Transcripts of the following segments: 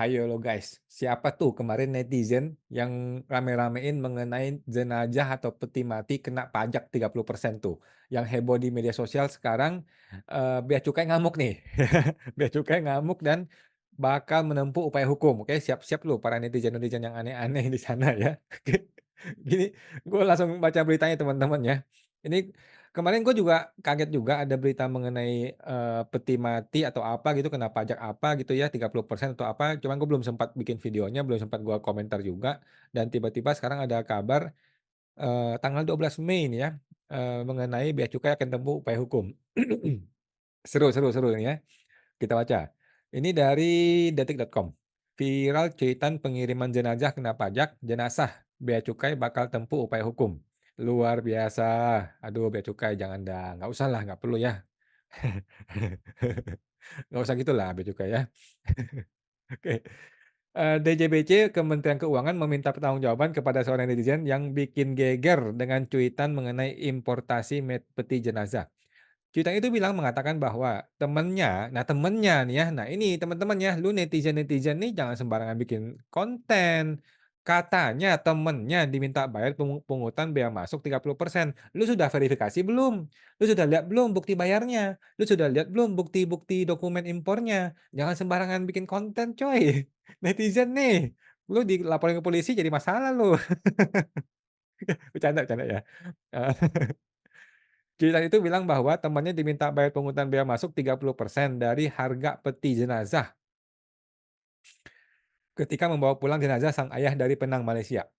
Ayo lo guys, siapa tuh kemarin netizen yang rame-ramein mengenai jenazah atau peti mati kena pajak 30% tuh. Yang heboh di media sosial sekarang, bea cukai ngamuk nih. Bea cukai ngamuk dan bakal menempuh upaya hukum. Oke, siap-siap lu para netizen-netizen yang aneh-aneh di sana ya. Oke. Gini, gue langsung baca beritanya teman-teman ya. Ini kemarin gue juga kaget juga ada berita mengenai, peti mati atau apa gitu kena pajak apa gitu ya 30% atau apa, cuman gue belum sempat bikin videonya, belum sempat gue komentar juga, dan tiba-tiba sekarang ada kabar, tanggal 12 Mei nih ya, mengenai bea cukai akan tempuh upaya hukum. Seru seru seru ini ya, kita baca. Ini dari detik.com, viral cuitan pengiriman jenazah kena pajak, jenazah bea cukai bakal tempuh upaya hukum. Luar biasa. Aduh bea cukai jangan dah, nggak usah lah, nggak perlu ya. Nggak usah gitulah bea cukai ya. Oke. DJBC Kementerian Keuangan meminta pertanggungjawaban kepada seorang netizen yang bikin geger dengan cuitan mengenai importasi peti jenazah. Cuitan itu mengatakan bahwa temennya nih ya, nah ini teman-teman ya, lu netizen-netizen nih jangan sembarangan bikin konten. Katanya temennya diminta bayar pungutan bea masuk 30%. Lu sudah verifikasi belum? Lu sudah lihat belum bukti bayarnya? Lu sudah lihat belum bukti-bukti dokumen impornya? Jangan sembarangan bikin konten coy. Netizen nih, lu dilaporin ke polisi jadi masalah lu. Bercanda bercanda ya. Eee Cuitan itu bilang bahwa temannya diminta bayar pungutan bea masuk 30% dari harga peti jenazah ketika membawa pulang jenazah sang ayah dari Penang, Malaysia.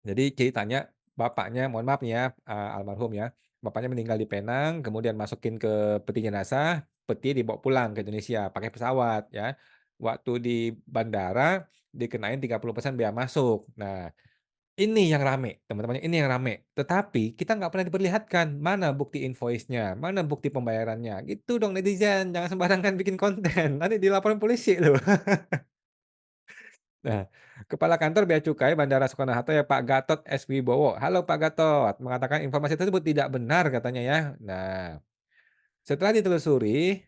Jadi ceritanya bapaknya, mohon maaf nih ya, almarhum ya, bapaknya meninggal di Penang, kemudian masukin ke peti jenazah, peti dibawa pulang ke Indonesia pakai pesawat ya. Waktu di bandara dikenain 30% bea masuk. Nah, ini yang rame, teman-teman, ini yang rame. Tetapi kita nggak pernah diperlihatkan, mana bukti invoice-nya, mana bukti pembayarannya. Gitu dong netizen, jangan sembarangan bikin konten, nanti dilaporin polisi loh. Nah, Kepala Kantor Bea Cukai Bandara Soekarno-Hatta ya Pak Gatot S. Wibowo, "Halo Pak Gatot," mengatakan informasi tersebut tidak benar katanya ya. Nah, setelah ditelusuri,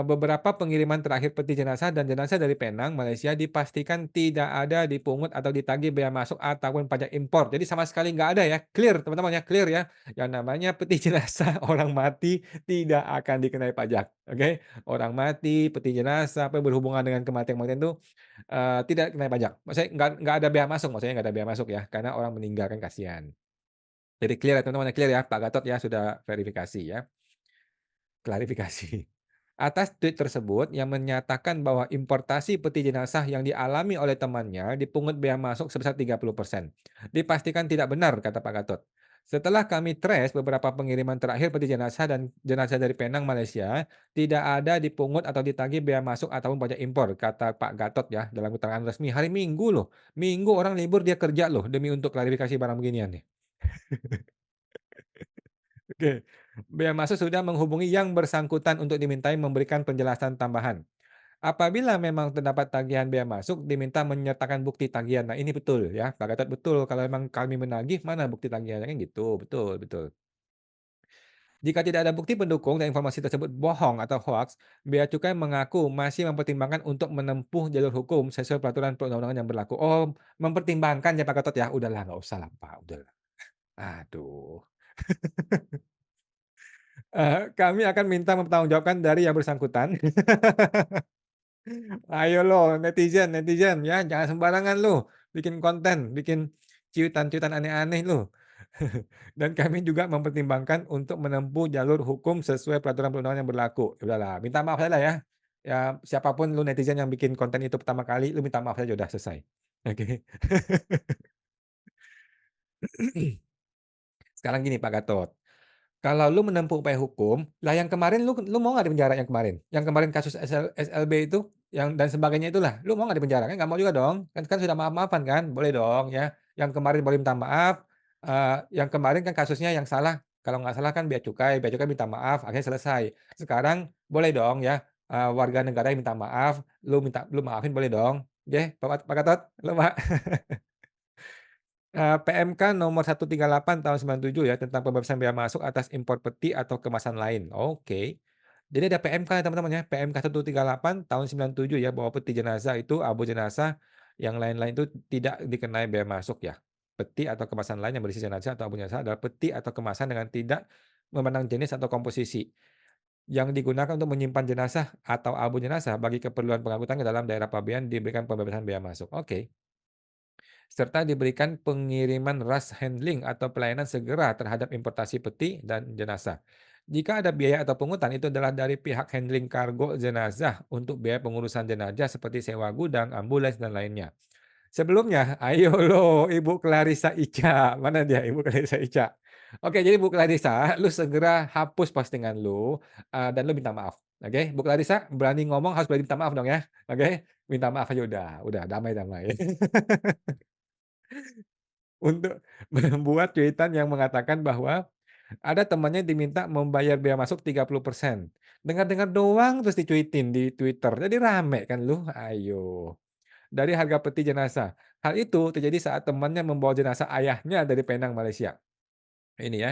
beberapa pengiriman terakhir peti jenazah dan jenazah dari Penang, Malaysia dipastikan tidak ada dipungut atau ditagih bea masuk ataupun pajak impor. Jadi sama sekali nggak ada ya, clear teman-teman ya, clear ya. Yang namanya peti jenazah orang mati tidak akan dikenai pajak, oke. Orang mati, peti jenazah, apa yang berhubungan dengan kematian-kematian itu, tidak dikenai pajak. Maksudnya nggak ada bea masuk, maksudnya nggak ada bea masuk ya, karena orang meninggal kan kasihan. Jadi clear ya teman-teman ya, clear ya, Pak Gatot ya sudah verifikasi ya. Klarifikasi. Atas tweet tersebut yang menyatakan bahwa importasi peti jenazah yang dialami oleh temannya dipungut bea masuk sebesar 30%. Dipastikan tidak benar, kata Pak Gatot. Setelah kami trace beberapa pengiriman terakhir peti jenazah dan jenazah dari Penang, Malaysia, tidak ada dipungut atau ditagih bea masuk ataupun pajak impor, kata Pak Gatot ya dalam keterangan resmi hari Minggu loh. Minggu orang libur dia kerja loh demi untuk klarifikasi barang beginian nih. Oke. Bea Masuk sudah menghubungi yang bersangkutan untuk dimintai memberikan penjelasan tambahan. Apabila memang terdapat tagihan bea masuk, diminta menyertakan bukti tagihan. Nah, ini betul ya, Pak Gatot betul. Kalau memang kami menagih, mana bukti tagihannya kan gitu. Betul, betul. Jika tidak ada bukti pendukung dan informasi tersebut bohong atau hoaks, Bea Cukai mengaku masih mempertimbangkan untuk menempuh jalur hukum sesuai peraturan perundang-undangan yang berlaku. Oh, mempertimbangkan ya Pak Gatot ya. Udahlah, nggak usah lah Pak, udahlah. Aduh. Kami akan minta mempertanggungjawabkan dari yang bersangkutan. Ayo lo netizen netizen ya, jangan sembarangan lu bikin konten, bikin cuitan-cuitan aneh-aneh lu. Dan kami juga mempertimbangkan untuk menempuh jalur hukum sesuai peraturan perundangan yang berlaku. Ya udahlah, minta maaf saja lah ya. Ya, siapapun lu netizen yang bikin konten itu pertama kali, lu minta maaf saja udah selesai. Oke. Sekarang gini Pak Gatot. Kalau lu menempuh upaya hukum, lah yang kemarin lu mau nggak di penjara yang kemarin? Yang kemarin kasus SLB itu, yang dan sebagainya itulah, lu mau nggak di penjara? Kan nggak mau juga dong, kan sudah maaf-maafan kan? Boleh dong ya. Yang kemarin boleh minta maaf, yang kemarin kan kasusnya yang salah, kalau nggak salah kan bea cukai minta maaf, akhirnya selesai. Sekarang boleh dong ya, warga negara yang minta maaf, lu maafin boleh dong. Oke, Pak Gatot, lu PMK nomor 138 tahun 97 ya, tentang pembebasan bea masuk atas impor peti atau kemasan lain. Oke. Jadi ada PMK teman-teman ya, PMK 138 tahun 97 ya, bahwa peti jenazah itu, abu jenazah, yang lain-lain itu tidak dikenai bea masuk ya. Peti atau kemasan lain yang berisi jenazah atau abu jenazah adalah peti atau kemasan dengan tidak memandang jenis atau komposisi, yang digunakan untuk menyimpan jenazah atau abu jenazah bagi keperluan pengangkutan ke dalam daerah pabean diberikan pembebasan bea masuk. Oke. Serta diberikan pengiriman rush handling atau pelayanan segera terhadap importasi peti dan jenazah. Jika ada biaya atau pungutan, itu adalah dari pihak handling kargo jenazah untuk biaya pengurusan jenazah seperti sewa gudang, ambulans, dan lainnya. Sebelumnya, ayo lo Ibu Clarissa Ica, mana dia Ibu Clarissa Ica? Oke, jadi Bu Clarissa, lu segera hapus postingan lu, dan lu minta maaf, oke? Bu Clarissa, berani ngomong harus berani minta maaf dong ya, oke? Minta maaf aja udah damai-damai. Untuk membuat cuitan yang mengatakan bahwa ada temannya diminta membayar bea masuk 30%. Dengar-dengar doang terus dicuitin di Twitter, jadi rame kan lu, ayo. Dari harga peti jenazah. Hal itu terjadi saat temannya membawa jenazah ayahnya dari Penang, Malaysia. Ini ya,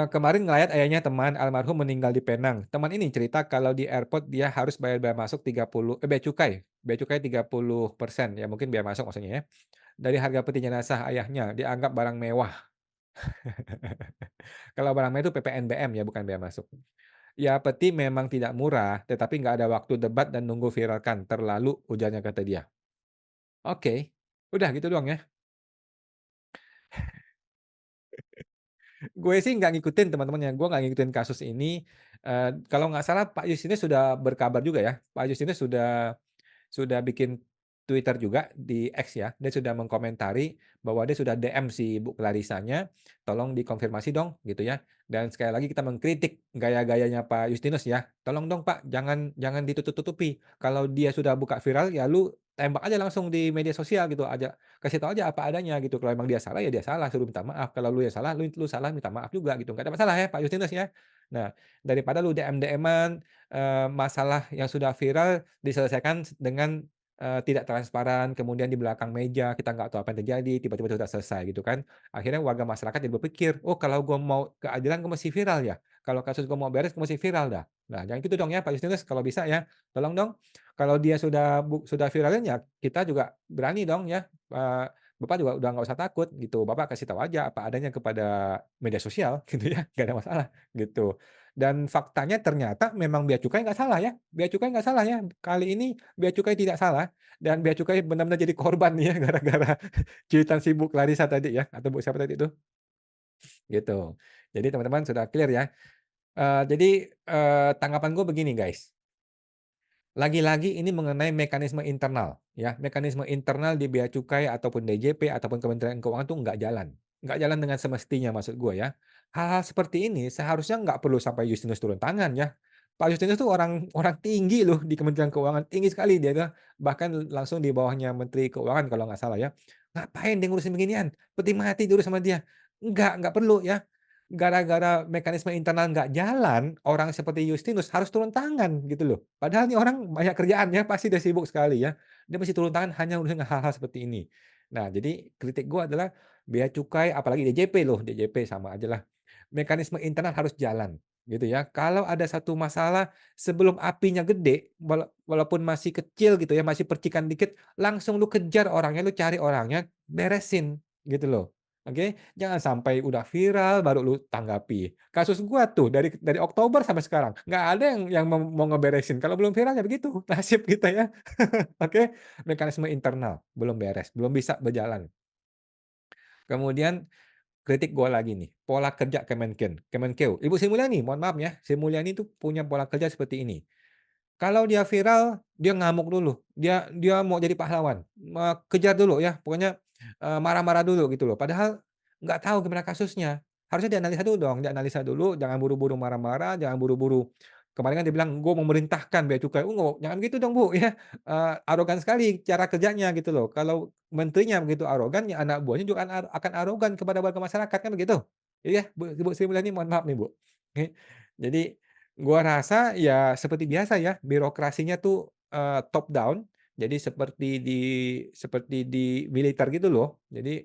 kemarin ngelayat ayahnya teman almarhum meninggal di Penang. Teman ini cerita kalau di airport dia harus bayar bea masuk 30 bea cukai 30% ya, mungkin bea masuk maksudnya ya, dari harga peti jenazah ayahnya, dianggap barang mewah. Kalau barang mewah itu PPNBM ya, bukan bea masuk. "Ya peti memang tidak murah, tetapi nggak ada waktu debat dan nunggu viralkan, terlalu," ujarnya kata dia. Oke, udah gitu doang ya. Gue sih nggak ngikutin teman-teman ya, gue nggak ngikutin kasus ini, kalau nggak salah Pak Justinus sudah berkabar juga ya, Pak Justinus sudah bikin Twitter juga di X ya, dia sudah mengkomentari bahwa dia sudah DM si Bu Clarissanya, "Tolong dikonfirmasi dong," gitu ya. Dan sekali lagi kita mengkritik gaya-gayanya Pak Justinus ya, "Tolong dong Pak, jangan jangan ditutup-tutupi. Kalau dia sudah buka viral, ya lu tembak aja langsung di media sosial gitu aja, kasih tahu aja apa adanya gitu. Kalau emang dia salah, ya dia salah, suruh minta maaf. Kalau lu yang salah, lu salah minta maaf juga gitu, nggak ada masalah ya Pak Justinus ya. Nah, daripada lu DM-DM-an, masalah yang sudah viral diselesaikan dengan tidak transparan, kemudian di belakang meja kita nggak tahu apa yang terjadi, tiba-tiba sudah selesai gitu kan. Akhirnya warga masyarakat jadi berpikir, "Oh kalau gua mau keadilan gua mesti viral ya? Kalau kasus gua mau beres gua mesti viral dah." Nah jangan gitu dong ya Pak Justinus, kalau bisa ya, tolong dong. Kalau dia sudah viralin ya kita juga berani dong ya, Bapak juga udah nggak usah takut gitu, Bapak kasih tahu aja apa adanya kepada media sosial gitu ya, nggak ada masalah gitu. Dan faktanya ternyata memang bea cukai nggak salah ya, bea cukai nggak salah ya, kali ini bea cukai tidak salah. Dan bea cukai benar-benar jadi korban nih ya gara-gara cuitan si Bu Clarissa tadi ya, atau Bu siapa tadi itu, gitu. Jadi teman-teman sudah clear ya. Jadi, tanggapan gue begini guys, lagi-lagi ini mengenai mekanisme internal ya, mekanisme internal di bea cukai ataupun DJP ataupun Kementerian Keuangan tuh nggak jalan dengan semestinya maksud gue ya. Hal-hal seperti ini seharusnya nggak perlu sampai Justinus turun tangan ya. Pak Justinus tuh orang orang tinggi loh di Kementerian Keuangan, tinggi sekali dia tuh, bahkan langsung di bawahnya Menteri Keuangan kalau nggak salah ya. Ngapain dia ngurusin beginian? Peti mati diurus sama dia. Nggak perlu ya. Gara-gara mekanisme internal nggak jalan, orang seperti Justinus harus turun tangan gitu loh. Padahal nih orang banyak kerjaan ya, pasti dia sibuk sekali ya. Dia mesti turun tangan hanya urusan hal-hal seperti ini. Nah, jadi kritik gua adalah bea cukai apalagi DJP loh, DJP sama aja lah. Mekanisme internal harus jalan gitu ya. Kalau ada satu masalah sebelum apinya gede, walaupun masih kecil gitu ya, masih percikan dikit, langsung lu kejar orangnya, lu cari orangnya, beresin gitu loh. Oke, jangan sampai udah viral baru lu tanggapi. Kasus gua tuh dari Oktober sampai sekarang, nggak ada yang mau ngeberesin, kalau belum viral ya begitu nasib kita ya. Oke, mekanisme internal belum beres, belum bisa berjalan. Kemudian kritik gua lagi nih, pola kerja Kemenkeu. Ibu Sri Mulyani, mohon maaf ya, Sri Mulyani tuh punya pola kerja seperti ini. Kalau dia viral, dia ngamuk dulu, dia dia mau jadi pahlawan, kejar dulu ya, pokoknya, marah-marah dulu gitu loh. Padahal nggak tahu gimana kasusnya. Harusnya dianalisa dulu dong, dianalisa dulu, jangan buru-buru marah-marah, jangan buru-buru kemarin kan dia bilang, "Gue memerintahkan bea cukai." Jangan gitu dong, Bu, ya. Arogan sekali cara kerjanya gitu loh. Kalau menterinya begitu arogan, ya anak buahnya juga akan arogan kepada warga masyarakat, kan begitu? Iya, Ibu Sri Mulyani mohon maaf nih, Bu. Oke. Jadi gua rasa ya seperti biasa ya, birokrasinya tuh, top down. Jadi seperti di militer gitu loh. Jadi,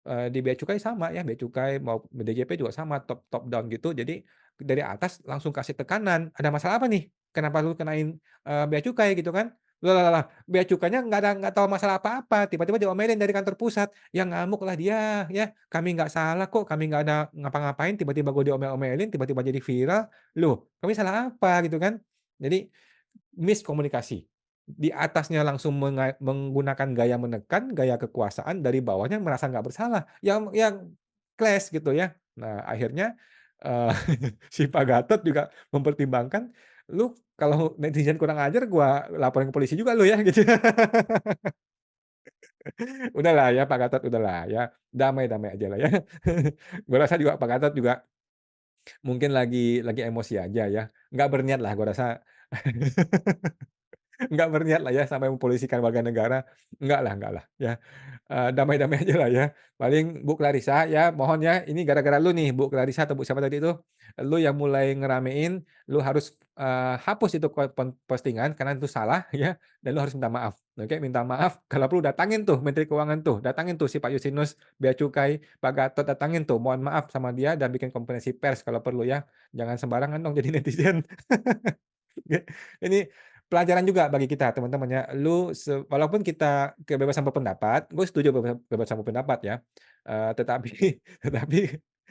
di bea cukai sama ya, bea cukai mau DJP juga sama top top down gitu. Jadi dari atas langsung kasih tekanan, "Ada masalah apa nih? Kenapa lu kenain, bea cukai?" Gitu kan. Lah lah lah, bea cukainya nggak tahu masalah apa-apa, tiba-tiba diomelin dari kantor pusat, ya ngamuklah dia, ya, "Kami nggak salah kok, kami nggak ada ngapa-ngapain, tiba-tiba gue diomel-omelin, tiba-tiba jadi viral. Loh, kami salah apa?" Gitu kan. Jadi miskomunikasi. Di atasnya langsung menggunakan gaya menekan, gaya kekuasaan, dari bawahnya merasa nggak bersalah, yang clash gitu ya. Nah akhirnya, eee, si Pak Gatot juga mempertimbangkan, "Lu kalau netizen kurang ajar gua laporin ke polisi juga lu ya," gitu. Udahlah ya Pak Gatot, udahlah ya, damai-damai aja lah ya. Gua rasa juga Pak Gatot juga mungkin lagi emosi aja ya, nggak berniat lah gua rasa. Nggak berniat lah ya sampai mempolisikan warga negara, enggak lah ya, damai-damai aja lah ya. Paling Bu Clarissa ya mohon ya ini gara-gara lu nih Bu Clarissa atau Bu siapa tadi itu, lu yang mulai ngeramein, lu harus, hapus itu postingan karena itu salah ya, dan lu harus minta maaf, oke? Minta maaf kalau perlu datangin tuh Menteri Keuangan tuh, datangin tuh si Pak Justinus, Bea Cukai, Pak Gatot, datangin tuh mohon maaf sama dia dan bikin konferensi pers kalau perlu ya. Jangan sembarangan dong jadi netizen. Ini pelajaran juga bagi kita teman-teman ya. Walaupun kita kebebasan berpendapat, gue setuju kebebasan berpendapat ya, tetapi tetapi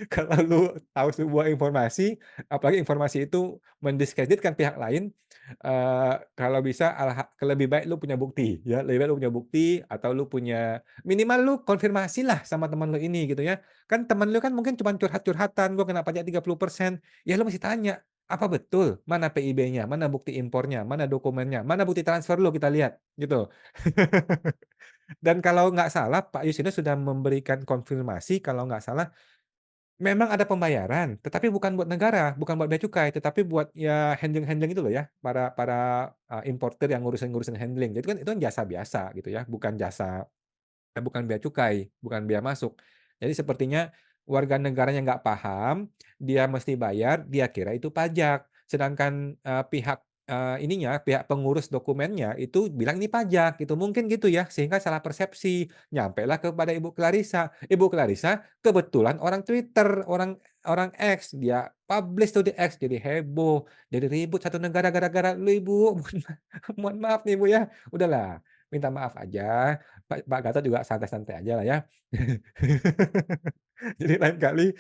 kalau lu tahu sebuah informasi, apalagi informasi itu mendiskreditkan pihak lain, kalau bisa lebih baik lu punya bukti ya, lebih baik lu punya bukti atau lu punya minimal lu konfirmasilah sama teman lu ini gitu ya. Kan teman lu kan mungkin cuman curhat-curhatan, "Gua kena pajak 30%." Ya lu mesti tanya, "Apa betul? Mana PIB-nya? Mana bukti impornya? Mana dokumennya? Mana bukti transfer lu kita lihat." Gitu. Dan kalau nggak salah Pak Justinus sudah memberikan konfirmasi kalau nggak salah memang ada pembayaran, tetapi bukan buat negara, bukan buat bea cukai, tetapi buat ya handling-handling itu loh ya, para para, importir yang ngurusin-ngurusin handling. Jadi kan itu kan jasa biasa gitu ya, bukan jasa bukan bea cukai, bukan bea masuk. Jadi sepertinya warga negaranya nggak paham, dia mesti bayar, dia kira itu pajak. Sedangkan, pihak pengurus dokumennya itu bilang ini pajak gitu, mungkin gitu ya, sehingga salah persepsi. Nyampailah kepada Ibu Clarissa. Ibu Clarissa kebetulan orang Twitter, orang orang X, dia publish tuh di X, jadi heboh, jadi ribut satu negara gara-gara lu Ibu. Mohon maaf nih Ibu ya. Udahlah, minta maaf aja. Pak Gatot juga santai-santai aja lah ya. Jadi lain kali,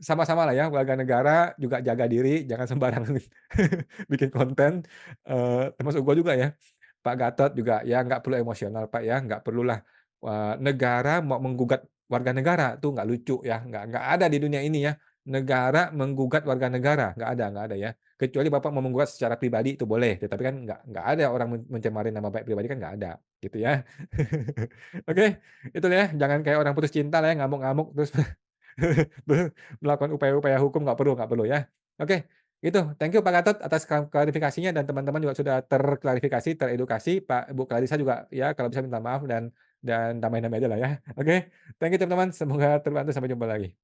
sama-sama lah ya warga negara juga jaga diri, jangan sembarangan bikin konten, termasuk gua juga ya. Pak Gatot juga ya nggak perlu emosional Pak ya, nggak perlulah, negara mau menggugat warga negara, tuh nggak lucu ya, nggak ada di dunia ini ya, negara menggugat warga negara, nggak ada ya. Kecuali Bapak mau menggugat secara pribadi itu boleh, tetapi kan nggak ada orang mencemarin nama baik pribadi kan nggak ada, gitu ya. Oke, itu ya, jangan kayak orang putus cinta lah ya, ngamuk-ngamuk terus melakukan upaya-upaya hukum, nggak perlu ya. Oke, itu, thank you Pak Gatot atas klarifikasinya dan teman-teman juga sudah terklarifikasi, teredukasi, Bu Clarissa juga ya kalau bisa minta maaf dan damai-damai aja lah ya. Oke, thank you teman-teman, semoga terbantu, sampai jumpa lagi.